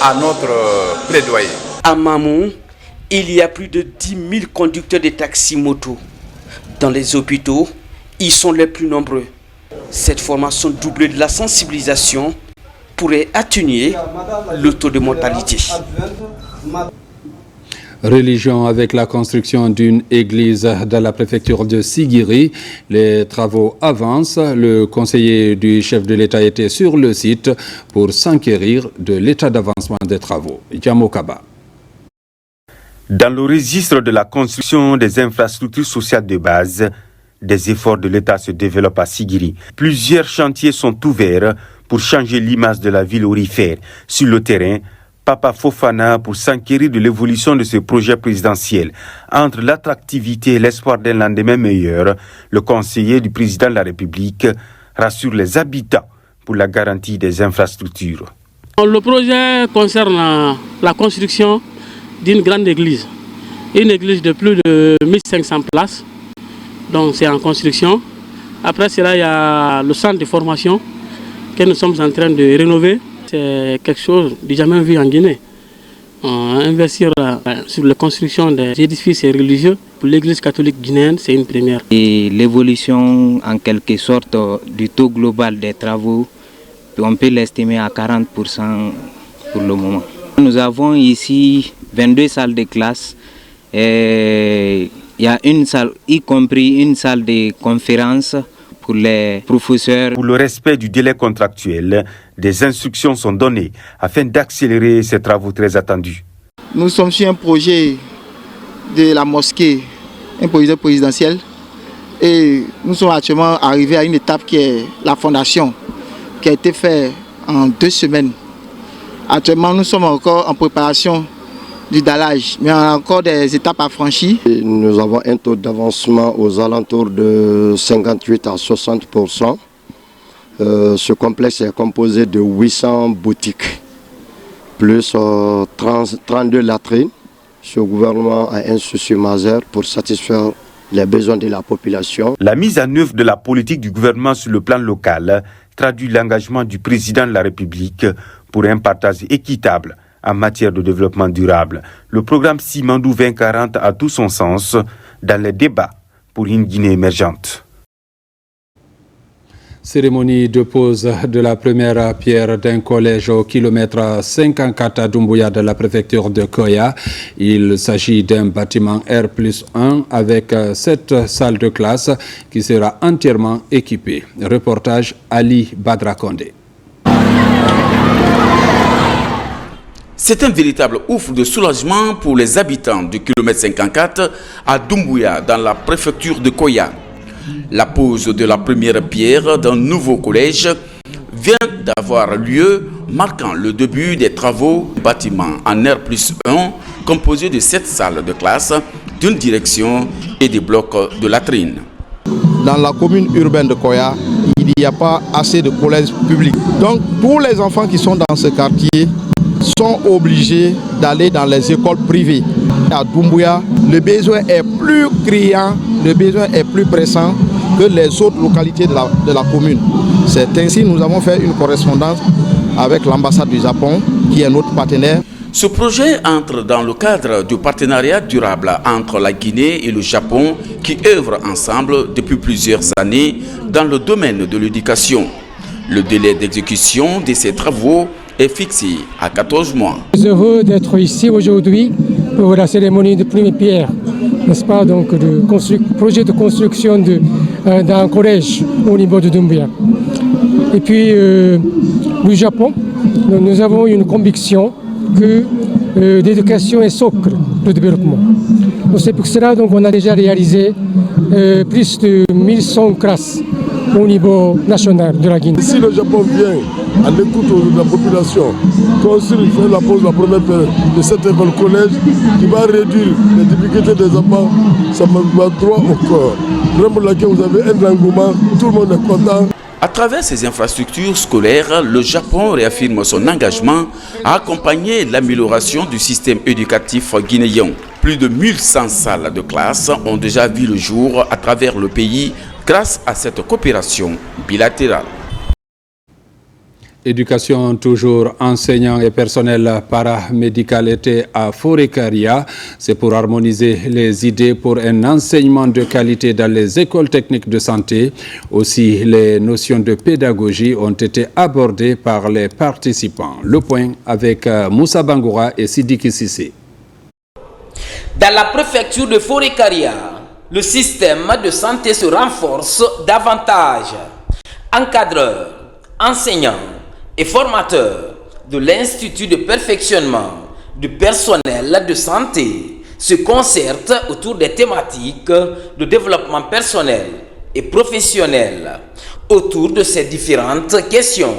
à notre plaidoyer. À Mamon, il y a plus de 10 000 conducteurs de taxi-moto. Dans les hôpitaux, ils sont les plus nombreux. Cette formation doublée de la sensibilisation pourrait atténuer le taux de mortalité. Religion avec la construction d'une église dans la préfecture de Sigiri. Les travaux avancent. Le conseiller du chef de l'État était sur le site pour s'enquérir de l'état d'avancement des travaux. Yamokaba. Dans le registre de la construction des infrastructures sociales de base, des efforts de l'État se développent à Sigiri. Plusieurs chantiers sont ouverts pour changer l'image de la ville aurifère. Sur le terrain, Papa Fofana pour s'enquérir de l'évolution de ce projet présidentiel. Entre l'attractivité et l'espoir d'un lendemain meilleur, le conseiller du président de la République rassure les habitants pour la garantie des infrastructures. Le projet concerne la construction d'une grande église. Une église de plus de 1500 places. Donc c'est en construction. Après cela, il y a le centre de formation que nous sommes en train de rénover. C'est quelque chose de jamais vu en Guinée. Investir sur la construction des édifices religieux pour l'église catholique guinéenne, c'est une première. Et l'évolution en quelque sorte du taux global des travaux, on peut l'estimer à 40% pour le moment. Nous avons ici 22 salles de classe. Et il y a une salle, y compris une salle de conférence pour les professeurs. Pour le respect du délai contractuel, des instructions sont données afin d'accélérer ces travaux très attendus. Nous sommes sur un projet de la mosquée, un projet présidentiel, et nous sommes actuellement arrivés à une étape qui est la fondation, qui a été faite en 2 semaines. Actuellement, nous sommes encore en préparation du dallage, mais on a encore des étapes à franchir. Nous avons un taux d'avancement aux alentours de 58 à 60%. Ce complexe est composé de 800 boutiques, plus 32 latrines. Ce gouvernement a un souci majeur pour satisfaire les besoins de la population. La mise en œuvre de la politique du gouvernement sur le plan local traduit l'engagement du président de la République pour un partage équitable en matière de développement durable. Le programme Simandou 2040 a tout son sens dans les débats pour une Guinée émergente. Cérémonie de pose de la première pierre d'un collège au kilomètre 54 à Doumbouya de la préfecture de Koya. Il s'agit d'un bâtiment R+1 avec 7 salles de classe qui sera entièrement équipé. Reportage Ali Badrakonde. C'est un véritable ouf de soulagement pour les habitants du kilomètre 54 à Doumbouya dans la préfecture de Koya. La pose de la première pierre d'un nouveau collège vient d'avoir lieu, marquant le début des travaux du bâtiment en R+1 composé de 7 salles de classe, d'une direction et des blocs de latrines. Dans la commune urbaine de Koya, il n'y a pas assez de collèges publics. Donc tous les enfants qui sont dans ce quartier sont obligés d'aller dans les écoles privées. À Doumbouya, le besoin est plus criant, le besoin est plus pressant que les autres localités de la commune. C'est ainsi que nous avons fait une correspondance avec l'ambassade du Japon, qui est notre partenaire. Ce projet entre dans le cadre du partenariat durable entre la Guinée et le Japon qui œuvrent ensemble depuis plusieurs années dans le domaine de l'éducation. Le délai d'exécution de ces travaux est fixé à 14 mois. Je suis heureux d'être ici aujourd'hui pour la cérémonie de première pierre, n'est-ce pas, donc de projet de construction d'un collège au niveau de Doumbouya. Et puis, le Japon, nous avons une conviction que l'éducation est socle de développement. C'est pour cela qu'on a déjà réalisé plus de 1100 classes au niveau national de la Guinée. Si le Japon vient à l'écoute de la population, construire, faire la pose de la première pierre de cette école collège qui va réduire les difficultés des enfants, ça me va droit au corps. Vraiment pour laquelle vous avez un engouement, tout le monde est content. À travers ces infrastructures scolaires, le Japon réaffirme son engagement à accompagner l'amélioration du système éducatif guinéen. Plus de 1100 salles de classe ont déjà vu le jour à travers le pays grâce à cette coopération bilatérale. Éducation toujours, enseignants et personnel paramédical étaient à Forécaria. C'est pour harmoniser les idées pour un enseignement de qualité dans les écoles techniques de santé. Aussi, les notions de pédagogie ont été abordées par les participants. Le point avec Moussa Bangoura et Sidiki Sissé. Dans la préfecture de Forécaria, le système de santé se renforce davantage. Encadreurs, enseignants et formateurs de l'Institut de perfectionnement du personnel de santé se concertent autour des thématiques de développement personnel et professionnel. Autour de ces différentes questions,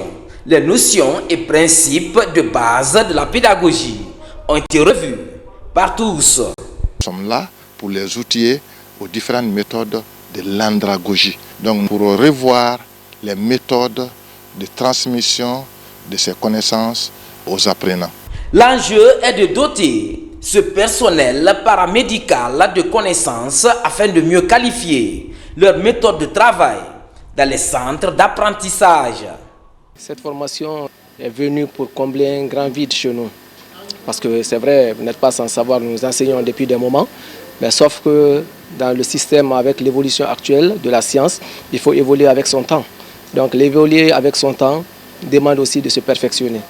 les notions et principes de base de la pédagogie ont été revus par tous. Nous sommes là pour les outiller aux différentes méthodes de l'andragogie. Donc pour revoir les méthodes de transmission de ces connaissances aux apprenants. L'enjeu est de doter ce personnel paramédical de connaissances afin de mieux qualifier leur méthode de travail dans les centres d'apprentissage. Cette formation est venue pour combler un grand vide chez nous. Parce que c'est vrai, vous n'êtes pas sans savoir, nous enseignons depuis des moments, mais sauf que dans le système, avec l'évolution actuelle de la science, il faut évoluer avec son temps. Donc l'évoluer avec son temps demande aussi de se perfectionner.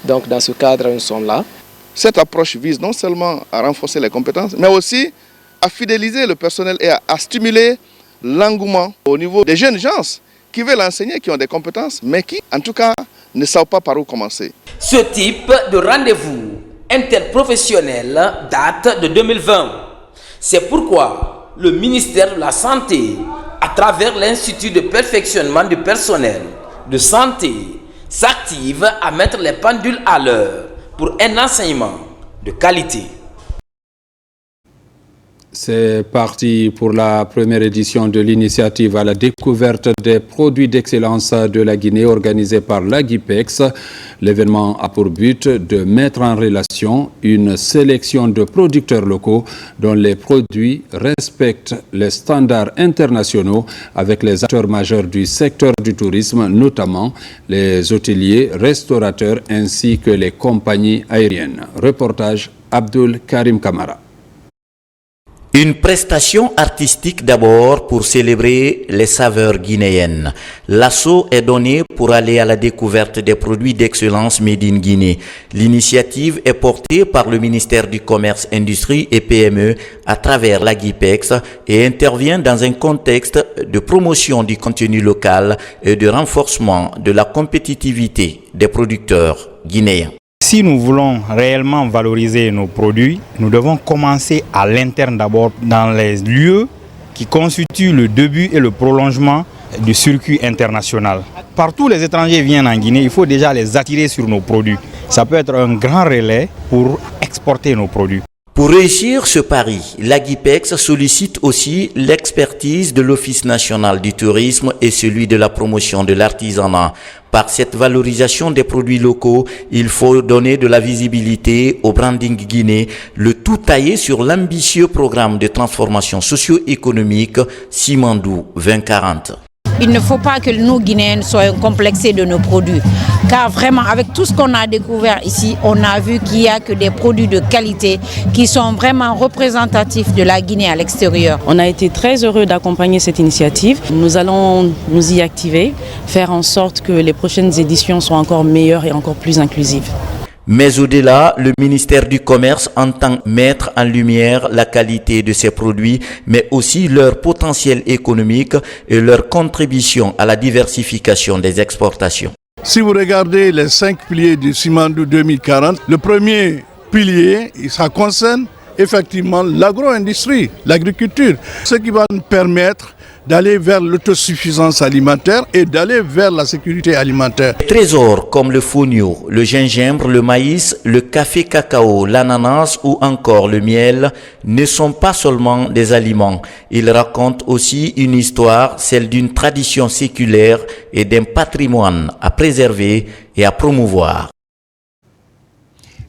Donc dans ce cadre, nous sommes là. Cette approche vise non seulement à renforcer les compétences, mais aussi à fidéliser le personnel et à stimuler l'engouement au niveau des jeunes gens qui veulent enseigner, qui ont des compétences, mais qui, en tout cas, ne savent pas par où commencer. Ce type de rendez-vous interprofessionnel date de 2020. C'est pourquoi le ministère de la Santé, à travers l'Institut de perfectionnement du personnel de santé, s'active à mettre les pendules à l'heure pour un enseignement de qualité. C'est parti pour la première édition de l'initiative à la découverte des produits d'excellence de la Guinée organisée par l'AGIPEX. L'événement a pour but de mettre en relation une sélection de producteurs locaux dont les produits respectent les standards internationaux avec les acteurs majeurs du secteur du tourisme, notamment les hôteliers, restaurateurs ainsi que les compagnies aériennes. Reportage Abdul Karim Kamara. Une prestation artistique d'abord pour célébrer les saveurs guinéennes. L'assaut est donné pour aller à la découverte des produits d'excellence made in Guinée. L'initiative est portée par le ministère du Commerce, Industrie et PME à travers l'AGIPEX et intervient dans un contexte de promotion du contenu local et de renforcement de la compétitivité des producteurs guinéens. Si nous voulons réellement valoriser nos produits, nous devons commencer à l'interne d'abord dans les lieux qui constituent le début et le prolongement du circuit international. Partout où les étrangers viennent en Guinée, il faut déjà les attirer sur nos produits. Ça peut être un grand relais pour exporter nos produits. Pour réussir ce pari, l'AGIPEX sollicite aussi l'expertise de l'Office national du tourisme et celui de la promotion de l'artisanat. Par cette valorisation des produits locaux, il faut donner de la visibilité au branding guinéen, le tout taillé sur l'ambitieux programme de transformation socio-économique Simandou 2040. Il ne faut pas que nous, Guinéens, soyons complexés de nos produits. Car vraiment, avec tout ce qu'on a découvert ici, on a vu qu'il n'y a que des produits de qualité qui sont vraiment représentatifs de la Guinée à l'extérieur. On a été très heureux d'accompagner cette initiative. Nous allons nous y activer, faire en sorte que les prochaines éditions soient encore meilleures et encore plus inclusives. Mais au-delà, le ministère du Commerce entend mettre en lumière la qualité de ces produits, mais aussi leur potentiel économique et leur contribution à la diversification des exportations. Si vous regardez les 5 piliers du Simandou 2040, le premier pilier, ça concerne effectivement l'agro-industrie, l'agriculture, ce qui va nous permettre d'aller vers l'autosuffisance alimentaire et d'aller vers la sécurité alimentaire. Les trésors comme le fonio, le gingembre, le maïs, le café cacao, l'ananas ou encore le miel ne sont pas seulement des aliments. Ils racontent aussi une histoire, celle d'une tradition séculaire et d'un patrimoine à préserver et à promouvoir.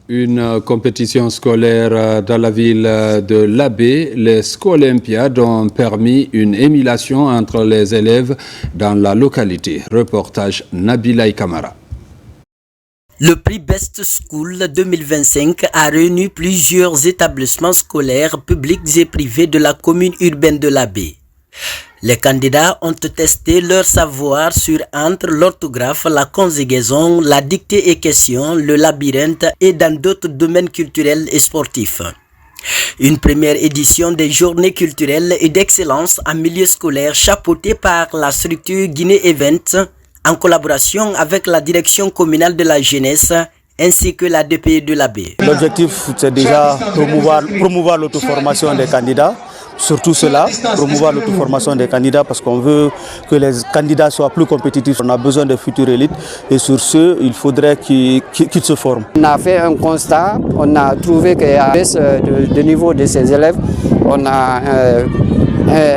Une compétition scolaire dans la ville de Labé, les Scolympiades ont permis une émulation entre les élèves dans la localité. Reportage Nabila Kamara. Le prix Best School 2025 a réuni plusieurs établissements scolaires publics et privés de la commune urbaine de Labé. Les candidats ont testé leur savoir sur entre l'orthographe, la conjugaison, la dictée et question, le labyrinthe et dans d'autres domaines culturels et sportifs. Une première édition des journées culturelles et d'excellence en milieu scolaire chapeautée par la structure Guinée Events en collaboration avec la direction communale de la jeunesse ainsi que la DPE de Labé. L'objectif, c'est déjà promouvoir l'auto-formation des candidats. Surtout cela, promouvoir l'auto-formation des candidats parce qu'on veut que les candidats soient plus compétitifs. On a besoin de futures élites et sur ce, il faudrait qu'ils se forment. On a fait un constat, on a trouvé qu'il y a baisse de niveau de ces élèves. On a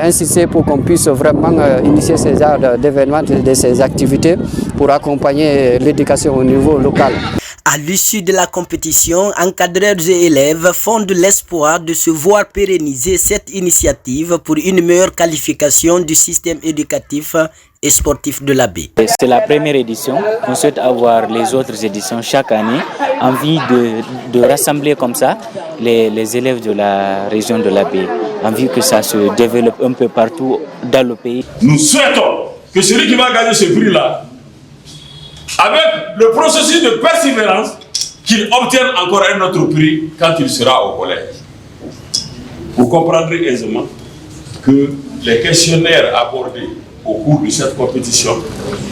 insisté pour qu'on puisse vraiment initier ces genres d'événements, de ces activités pour accompagner l'éducation au niveau local. À l'issue de la compétition, encadreurs et élèves fondent l'espoir de se voir pérenniser cette initiative pour une meilleure qualification du système éducatif et sportif de Labé. C'est la première édition. On souhaite avoir les autres éditions chaque année. Envie de rassembler comme ça les élèves de la région de Labé. Envie que ça se développe un peu partout dans le pays. Nous souhaitons que celui qui va gagner ce prix-là, avec le processus de persévérance, qu'il obtienne encore un autre prix quand il sera au collège. Vous comprendrez aisément que les questionnaires abordés au cours de cette compétition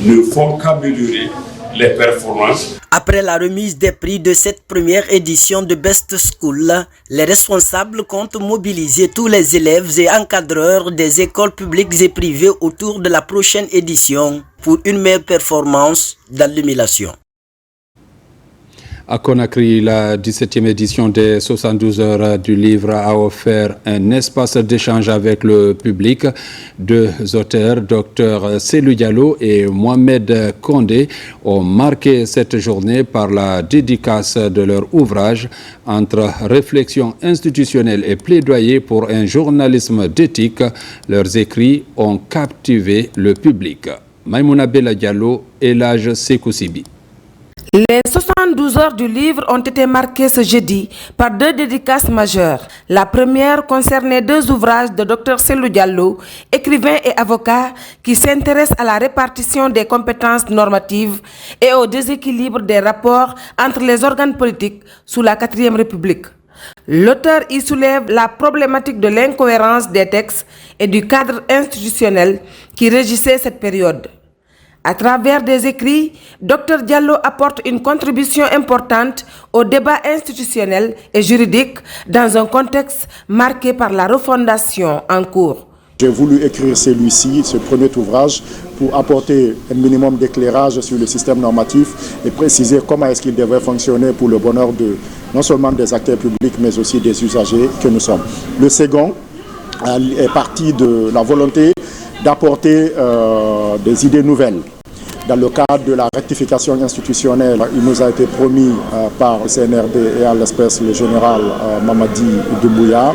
ne font qu'améliorer les performances. Après la remise des prix de cette première édition de Best School, les responsables comptent mobiliser tous les élèves et encadreurs des écoles publiques et privées autour de la prochaine édition pour une meilleure performance dans l'émulation. À Conakry, la 17e édition des 72 heures du livre a offert un espace d'échange avec le public. Deux auteurs, Dr Selou Diallo et Mohamed Kondé, ont marqué cette journée par la dédicace de leur ouvrage. Entre réflexion institutionnelle et plaidoyer pour un journalisme d'éthique, leurs écrits ont captivé le public. Maïmouna Bella Diallo et Elhadj Sékou Sibi. Les 72 heures du livre ont été marquées ce jeudi par deux dédicaces majeures. La première concernait deux ouvrages de Dr Selou Diallo, écrivain et avocat, qui s'intéresse à la répartition des compétences normatives et au déséquilibre des rapports entre les organes politiques sous la 4e République. L'auteur y soulève la problématique de l'incohérence des textes et du cadre institutionnel qui régissait cette période. À travers des écrits, Dr Diallo apporte une contribution importante au débat institutionnel et juridique dans un contexte marqué par la refondation en cours. J'ai voulu écrire celui-ci, ce premier ouvrage, pour apporter un minimum d'éclairage sur le système normatif et préciser comment est-ce qu'il devrait fonctionner pour le bonheur de non seulement des acteurs publics, mais aussi des usagers que nous sommes. Le second est parti de la volonté d'apporter des idées nouvelles. Dans le cadre de la rectification institutionnelle, il nous a été promis par le CNRD et à l'espèce le général Mamadi Doumbouya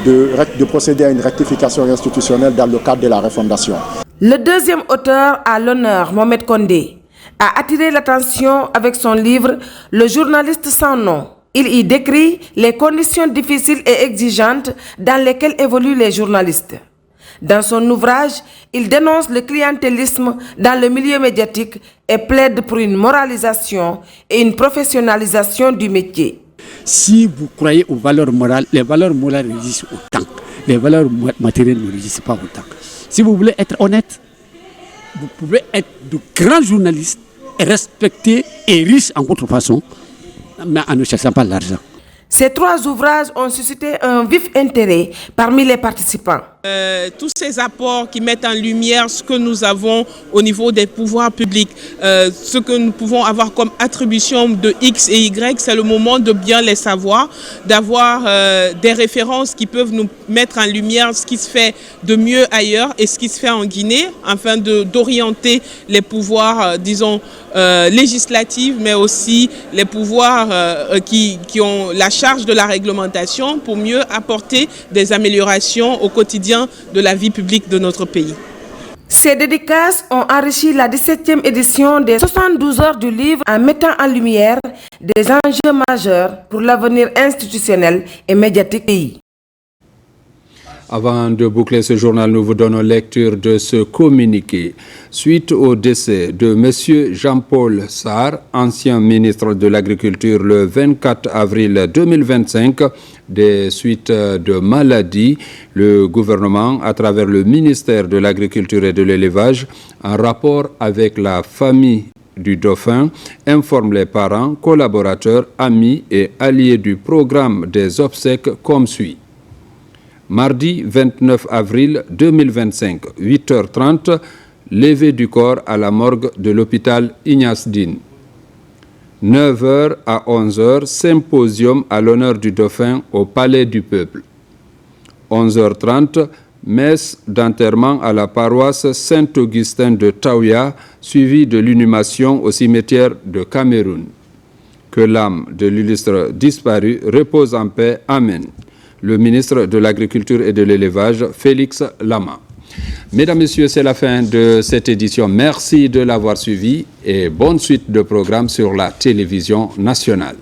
de procéder à une rectification institutionnelle dans le cadre de la refondation. Le deuxième auteur à l'honneur, Mohamed Kondé, a attiré l'attention avec son livre « Le journaliste sans nom ». Il y décrit les conditions difficiles et exigeantes dans lesquelles évoluent les journalistes. Dans son ouvrage, il dénonce le clientélisme dans le milieu médiatique et plaide pour une moralisation et une professionnalisation du métier. Si vous croyez aux valeurs morales, les valeurs morales régissent autant. Les valeurs matérielles ne régissent pas autant. Si vous voulez être honnête, vous pouvez être de grands journalistes, respectés et riches en votre façon, mais en ne cherchant pas l'argent. Ces trois ouvrages ont suscité un vif intérêt parmi les participants. Tous ces apports qui mettent en lumière ce que nous avons au niveau des pouvoirs publics, ce que nous pouvons avoir comme attribution de X et Y, c'est le moment de bien les savoir, d'avoir des références qui peuvent nous mettre en lumière ce qui se fait de mieux ailleurs et ce qui se fait en Guinée, afin d'orienter les pouvoirs, disons, législatifs, mais aussi les pouvoirs qui ont la charge de la réglementation pour mieux apporter des améliorations au quotidien de la vie publique de notre pays. Ces dédicaces ont enrichi la 17e édition des 72 heures du livre en mettant en lumière des enjeux majeurs pour l'avenir institutionnel et médiatique du pays. Avant de boucler ce journal, nous vous donnons lecture de ce communiqué. Suite au décès de M. Jean-Paul Sarr, ancien ministre de l'Agriculture, le 24 avril 2025, des suites de maladies, le gouvernement, à travers le ministère de l'Agriculture et de l'Élevage, en rapport avec la famille du Dauphin, informe les parents, collaborateurs, amis et alliés du programme des obsèques comme suit. Mardi 29 avril 2025, 8h30, levée du corps à la morgue de l'hôpital Ignace Dine. 9h à 11h, symposium à l'honneur du Dauphin au Palais du Peuple. 11h30, messe d'enterrement à la paroisse Saint-Augustin de Taouya, suivie de l'inhumation au cimetière de Cameroun. Que l'âme de l'illustre disparu repose en paix. Amen. Le ministre de l'Agriculture et de l'Élevage, Félix Lama. Mesdames, Messieurs, c'est la fin de cette édition. Merci de l'avoir suivi et bonne suite de programmes sur la télévision nationale.